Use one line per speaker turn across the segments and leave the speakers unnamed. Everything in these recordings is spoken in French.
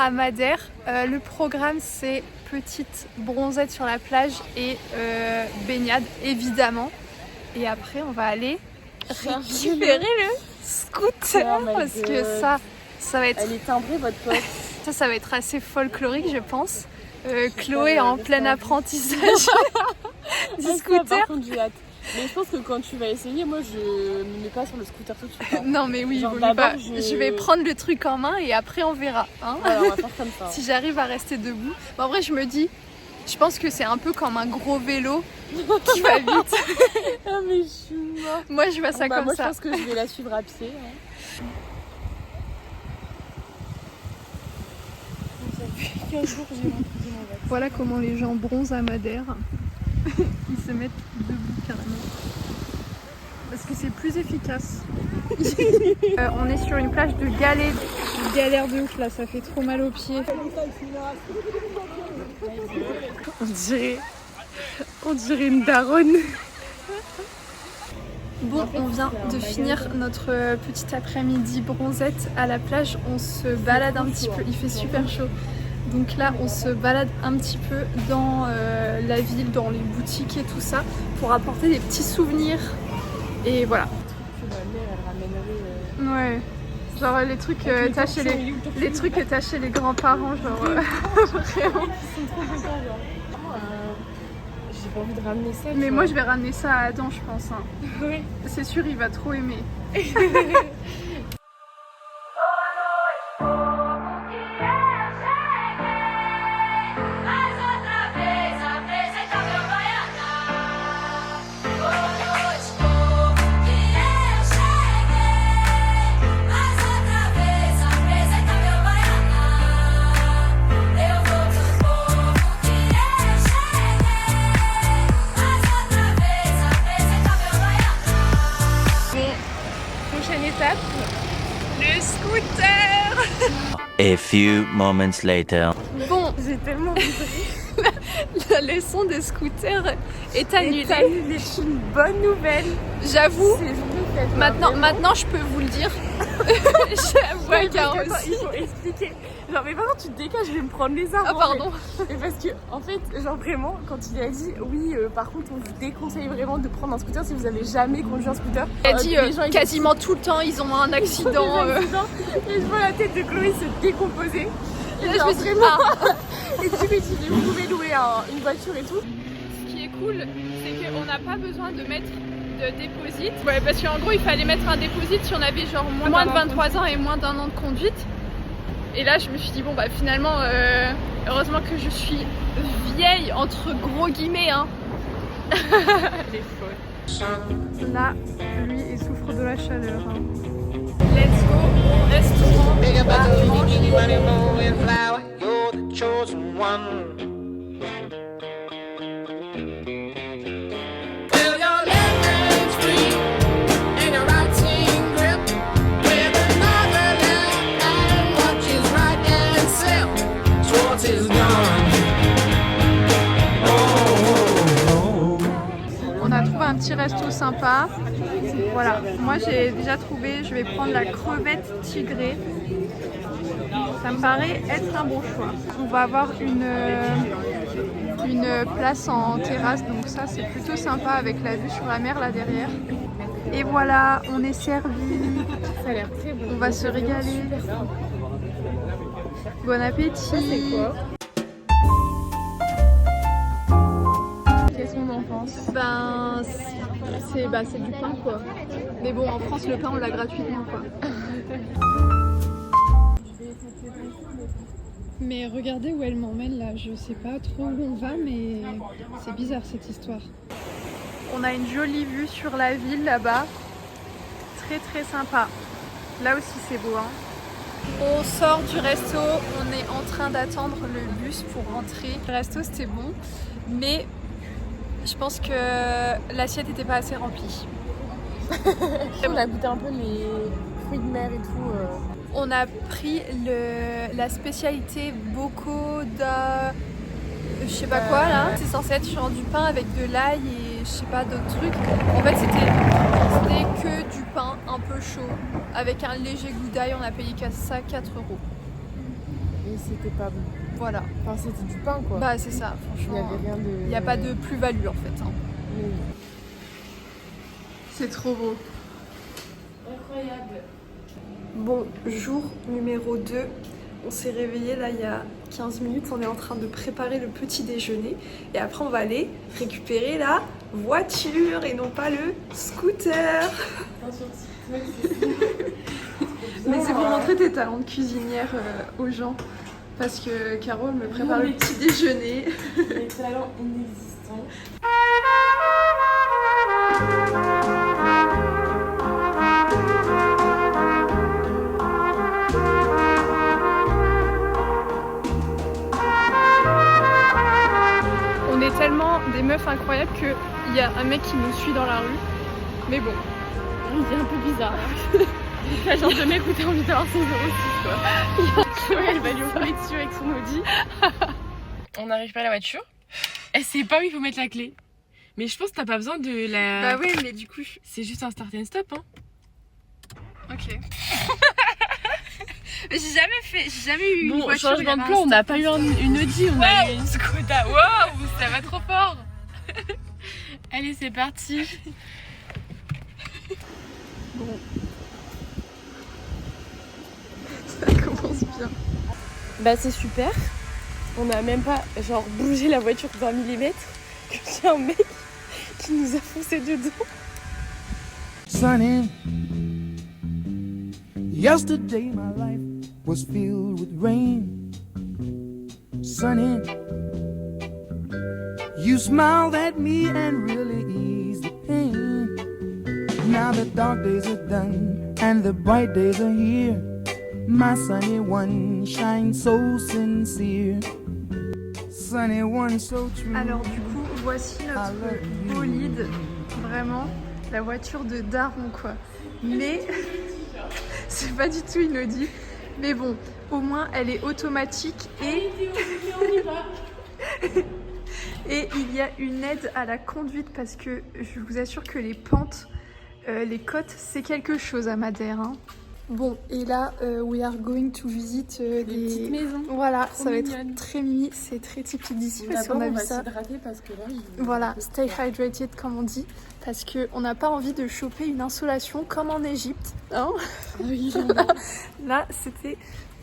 à Madère. Le programme c'est petite bronzette sur la plage et baignade évidemment. Et après on va aller récupérer le scooter parce que ça va être...
Elle est timbrée votre pote.
Ça va être assez folklorique je pense. Chloé en plein apprentissage du scooter.
Par contre, j'ai hâte. Mais je pense que quand tu vas essayer, moi je me mets pas sur le scooter tout de suite. Hein.
Non mais oui,
genre,
pas. Je vais prendre le truc en main et après on verra. Hein.
Alors, on va faire comme ça.
Si j'arrive à rester debout. Bon, en vrai je me dis, je pense que c'est un peu comme un gros vélo qui va vite.
Ah mais je suis morte.
Moi je vois ça comme
moi,
ça.
Je pense que je vais la suivre à pied. Hein.
Voilà comment les gens bronzent à Madère. Ils se mettent debout carrément. Parce que c'est plus efficace. On est sur une plage de galets. Je galère de ouf là, ça fait trop mal aux pieds. On dirait une daronne. Bon, on vient de finir notre petit après-midi bronzette à la plage. On se balade un petit peu, il fait super chaud. Donc là, on se balade un petit peu dans la ville, dans les boutiques et tout ça, pour apporter des petits souvenirs. Et voilà. Ouais. Genre les trucs que t'as chez les trucs que t'as chez les grands-parents, genre vraiment.
Ils sont trop contents, genre. J'ai pas envie de ramener ça.
Mais moi je vais ramener ça à Adam, je pense. Hein.
Oui.
C'est sûr, il va trop aimer. Prochaine étape, le scooter.
A few moments later.
Bon,
J'ai tellement envie.
la leçon de scooter est annulée.
C'est une bonne nouvelle.
J'avoue,
C'est
maintenant je peux vous le dire. J'avoue à Caro aussi.
Il faut expliquer. Genre, mais par contre, tu te décages, je vais me prendre les arbres.
Ah pardon.
Mais parce que, en fait, genre vraiment, quand il a dit oui, par contre, on vous déconseille vraiment de prendre un scooter si vous avez jamais conduit un scooter.
Elle a dit
les gens,
quasiment tout le temps, ils ont un accident.
Et je vois la tête de Chloé se décomposer.
Et là, je me suis dit, ah.
Et tu me dis, vous pouvez louer une voiture et tout.
Ce qui est cool, c'est qu'on n'a pas besoin de mettre de déposit. Ouais, parce qu'en gros, il fallait mettre un déposit si on avait genre moins de 23 ans et moins d'1 an de conduite. Et là, je me suis dit, bon, bah finalement, heureusement que je suis vieille, entre gros guillemets. Hein. Elle est folle. Là, lui, il souffre de la chaleur. Hein. Let's go au restaurant. On a trouvé un petit resto sympa. Voilà, moi j'ai déjà trouvé, je vais prendre la crevette tigrée. Ça me paraît être un bon choix. On va avoir une place en terrasse, donc ça c'est plutôt sympa avec la vue sur la mer là derrière. Et voilà, on est servi.
Ça a l'air très bon.
On va se régaler. Bon appétit.
C'est quoi? Qu'est-ce qu'on en pense?
Ben, c'est du pain quoi. Mais bon, en France, le pain on l'a gratuitement quoi. Mais regardez où elle m'emmène là, je sais pas trop où on va, mais c'est bizarre cette histoire. On a une jolie vue sur la ville là-bas, très très sympa. Là aussi c'est beau hein. On sort du resto, on est en train d'attendre le bus pour rentrer. Le resto c'était bon, mais je pense que l'assiette n'était pas assez remplie.
On a goûté un peu les fruits de mer et tout.
On a pris la spécialité Bocaux de... je sais pas quoi là. C'est censé être genre du pain avec de l'ail et je sais pas d'autres trucs. En fait c'était que du pain un peu chaud avec un léger goût d'ail. On a payé ça 4 €.
Et c'était pas bon.
Voilà.
Enfin, c'était du pain quoi.
Bah c'est ça,
Il y
franchement.
avait rien de.
Il n'y a pas de plus-value en fait. Hein.
Mais non.
C'est trop beau.
Incroyable.
Bon, jour numéro 2. On s'est réveillé là il y a 15 minutes. On est en train de préparer le petit déjeuner. Et après, on va aller récupérer la voiture et non pas le scooter. Mais c'est pour montrer tes talents de cuisinière aux gens. Parce que Caro elle me prépare le petit déjeuner.
Les talents inexistants.
On est tellement des meufs incroyables qu'il y a un mec qui nous suit dans la rue. Mais bon.
Il est un peu bizarre. C'est le genre de mec où t'as envie d'avoir son 06 quoi. Elle va lui rouler dessus avec son Audi. On n'arrive pas à la voiture. Elle sait pas où il faut mettre la clé. Mais je pense que t'as pas besoin de la...
Bah ouais, mais du coup...
C'est juste un start and stop hein.
Ok. J'ai jamais eu une
Bon,
voiture.
changement de plan, on n'a pas eu une Audi, on a eu une Skoda. Waouh, ça va trop fort. Allez, c'est parti.
Bon. Ça commence bien.
Bah c'est super. On a même pas genre bougé la voiture d'1 millimètre que j'ai un mec qui nous a foncé dedans.
Sunny. Yesterday my life was filled with rain. Sunny. You smiled at me and really eased the pain. Now the dark days are done and the bright days are here. My sunny one shines so sincere. Sunny one so true.
Alors du coup, voici notre bolide. Vraiment, la voiture de daron quoi. Mais c'est pas du tout une Audi. Mais bon, au moins elle est automatique et... et il y a une aide à la conduite parce que je vous assure que les pentes, les côtes, c'est quelque chose à Madère. Hein. Bon, et là, we are going to visit des
petites maisons.
Voilà,
Trop
ça va
mignonnes.
être très mimi, c'est très typique d'ici parce qu'on
D'abord,
a
on
vu
va
ça.
s'hydrater parce que là,
Voilà, stay hydrated comme on dit, parce qu'on n'a pas envie de choper une insolation comme en Égypte. Hein là, c'était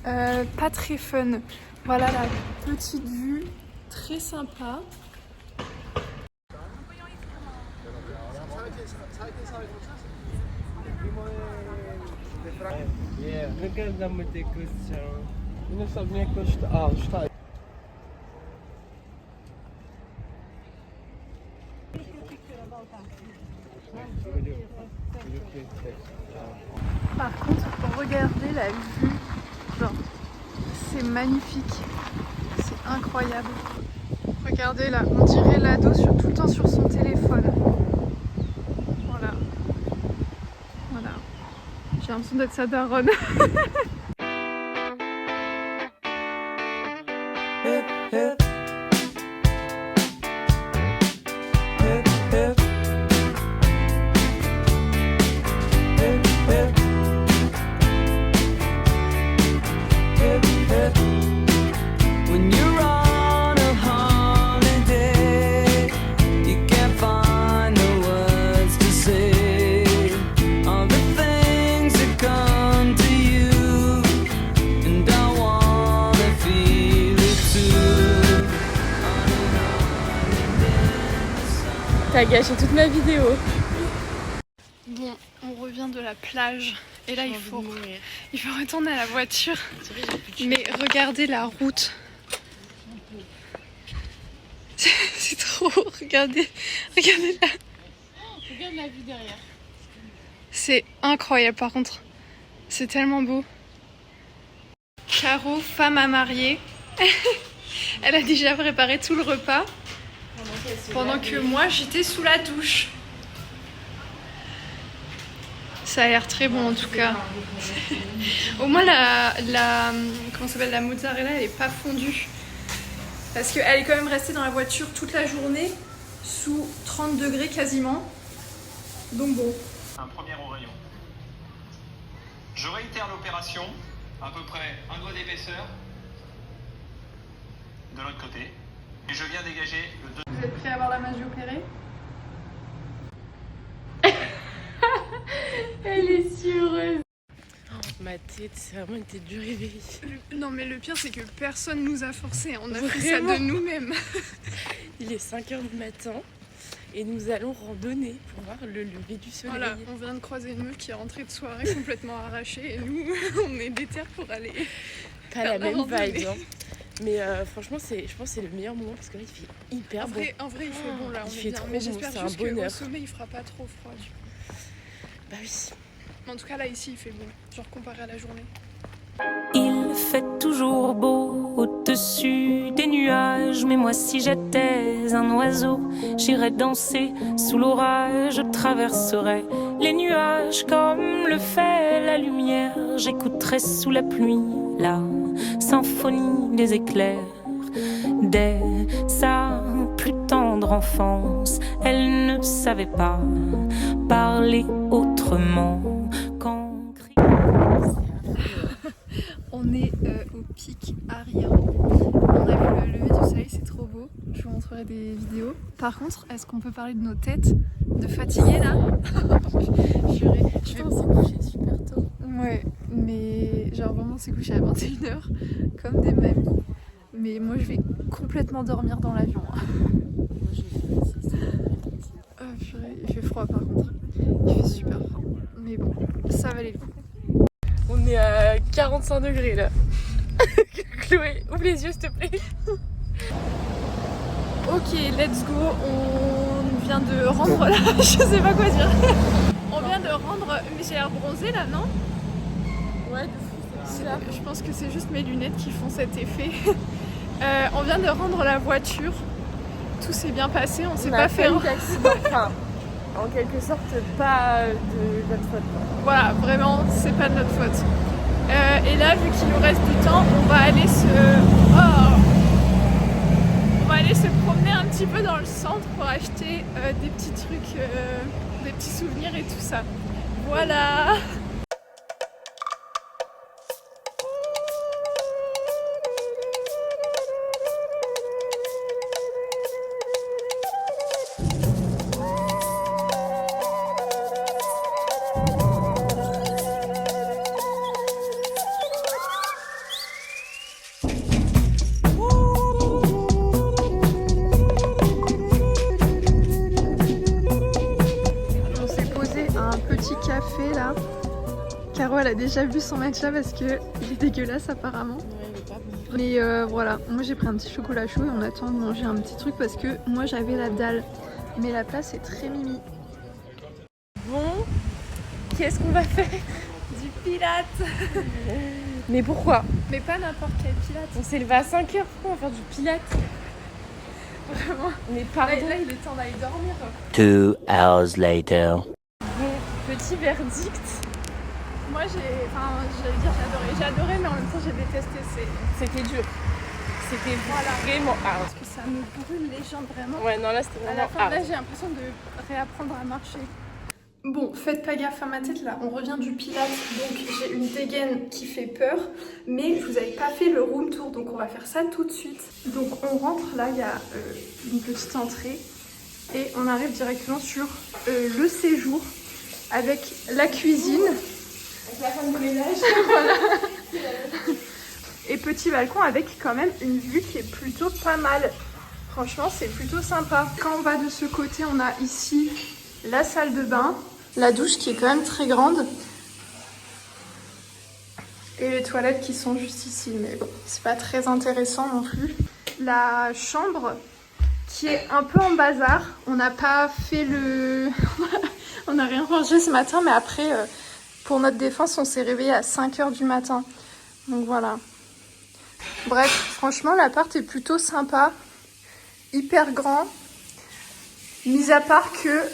pas très fun. Voilà la petite vue, très sympa.
Wygląda mu te kościa. No sobie jakoś... A, już tak.
Par contre, regardez la vue, genre, c'est magnifique, c'est incroyable. Regardez là, on dirait l'ado tout le temps sur son téléphone. Voilà. Voilà. J'ai l'impression d'être sa daronne.
When you're on a holiday, you can't find the words to say all the things that come to you, and I wanna feel it too.
T'as gâché toute ma vidéo.
Bon, on revient de la plage et là il faut retourner à la voiture. Mais regardez la route. C'est trop, regardez là.
Regarde la vue derrière.
C'est incroyable par contre. C'est tellement beau. Caro, femme à marier. Elle a déjà préparé tout le repas. Pendant que moi j'étais sous la douche. Ça a l'air très bon en tout cas. Au moins comment ça s'appelle, la mozzarella elle est pas fondue. Parce qu'elle est quand même restée dans la voiture toute la journée sous 30 degrés quasiment. Donc bon.
Un premier au rayon. Je réitère l'opération, à peu près un doigt d'épaisseur. de l'autre côté. Et je viens dégager le deuxième.
Vous êtes prêts à voir la magie opérée?
Elle est si heureuse. Ma tête, c'est vraiment une tête du réveil.
Non mais le pire c'est que personne nous a forcé, on a fait
Vraiment.
ça de nous-mêmes.
Il est 5h du matin et nous allons randonner pour voir le lever du soleil.
Voilà, on vient de croiser une meuf qui est rentrée de soirée complètement arrachée et nous on est déter pour aller.
Pas la
faire
même
randonnée.
vibe, hein. Mais franchement, je pense que c'est le meilleur moment parce que là il fait hyper beau.
En vrai il fait bon là,
Il
on
fait
est bien.
trop
Mais
bon,
j'espère
c'est un
juste qu'au
bonheur.
sommet il fera pas trop froid.
Bah oui.
En tout cas là ici il fait bon, genre comparé à la journée.
Il fait toujours beau au-dessus des nuages, mais moi si j'étais un oiseau, j'irais danser sous l'orage, je traverserais les nuages comme le fait la lumière, j'écouterais sous la pluie la symphonie des éclairs. Dès sa plus tendre enfance, elle ne savait pas parler autrement qu'en criant.
On est au pic Ariran. On a vu le lever du soleil, c'est trop beau. Je vous montrerai des vidéos. Par contre, est-ce qu'on peut parler de nos têtes de fatigués là? Purée, je vais me coucher super tôt. Ouais, mais genre vraiment on s'est couché à 21h comme des mamies. Mais moi je vais complètement dormir dans l'avion. Oh, purée, il fait froid par contre. Il fait super froid. Mais bon, ça valait le coup.
On est à 45 degrés là. Chloé, ouvre les yeux s'il te plaît.
Ok, let's go. On vient de rendre là. Je sais pas quoi dire. On vient de rendre. Mais j'ai l'air bronzée là, non?
Ouais, de fou, c'est bizarre.
Je pense que c'est juste mes lunettes qui font cet effet. On vient de rendre la voiture. Tout s'est bien passé. On s'est pas fait.
d'accident. Enfin, en quelque sorte, pas de notre faute.
Voilà, vraiment, c'est pas de notre faute. Et là, vu qu'il nous reste du temps, on va aller se promener un petit peu dans le centre pour acheter des petits trucs, des petits souvenirs et tout ça. Voilà. Café là. Caro elle a déjà bu son matcha parce que il est dégueulasse apparemment.
Ouais, il est pas bon.
Mais voilà, moi j'ai pris un petit chocolat chaud et on attend de manger un petit truc parce que moi j'avais la dalle. Mais la place est très mimi.
Bon, qu'est-ce qu'on va faire?
Du pilates.
Mais pourquoi?
Mais pas n'importe quel pilates.
On s'est levé à 5h, pourquoi on va faire du pilates?
Vraiment.
Mais pardon.
Là il est temps d'aller dormir.
2 hours later.
Bon, petit verdict.
Moi j'allais dire j'ai adoré mais en même temps j'ai détesté.
C'était dur. C'était
Voilà.
vraiment hard.
Parce que ça me brûle les jambes vraiment.
Ouais, non, là c'était
À
vraiment
la fin
hard.
là j'ai l'impression de réapprendre à marcher. Bon, faites pas gaffe à ma tête là, on revient du pilates, donc j'ai une dégaine qui fait peur, mais je vous avais pas fait le room tour, donc on va faire ça tout de suite. Donc on rentre, là il y a une petite entrée, et on arrive directement sur le séjour, avec la cuisine.
Avec la femme de ménage.
Voilà. Et petit balcon avec quand même une vue qui est plutôt pas mal. Franchement, c'est plutôt sympa. Quand on va de ce côté, on a ici la salle de bain, la douche qui est quand même très grande et les toilettes qui sont juste ici, mais bon, c'est pas très intéressant non plus. La chambre qui est un peu en bazar, on n'a pas fait le... on n'a rien rangé ce matin, mais après, pour notre défense, on s'est réveillé à 5h du matin, donc voilà. Bref, franchement, l'appart est plutôt sympa, hyper grand. Mis à part que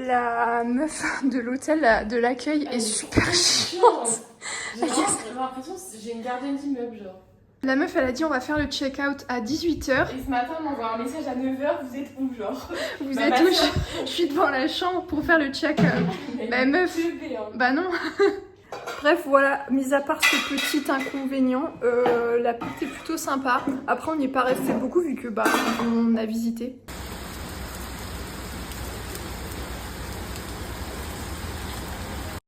la meuf de l'hôtel, de l'accueil, est super chiante.
J'ai l'impression que j'ai une gardienne d'immeuble, genre.
La meuf, elle a dit on va faire le check-out à 18h.
Et ce matin, on m'envoie un message à 9h, vous êtes où, genre?
Vous
Bah,
êtes
ma
où?
soeur.
Je suis devant la chambre pour faire le check-out. Bah meuf,
Bébé, hein.
bah non. Bref, voilà, mis à part ce petit inconvénient, la porte est plutôt sympa. Après, on n'y est pas resté beaucoup vu que bah on a visité.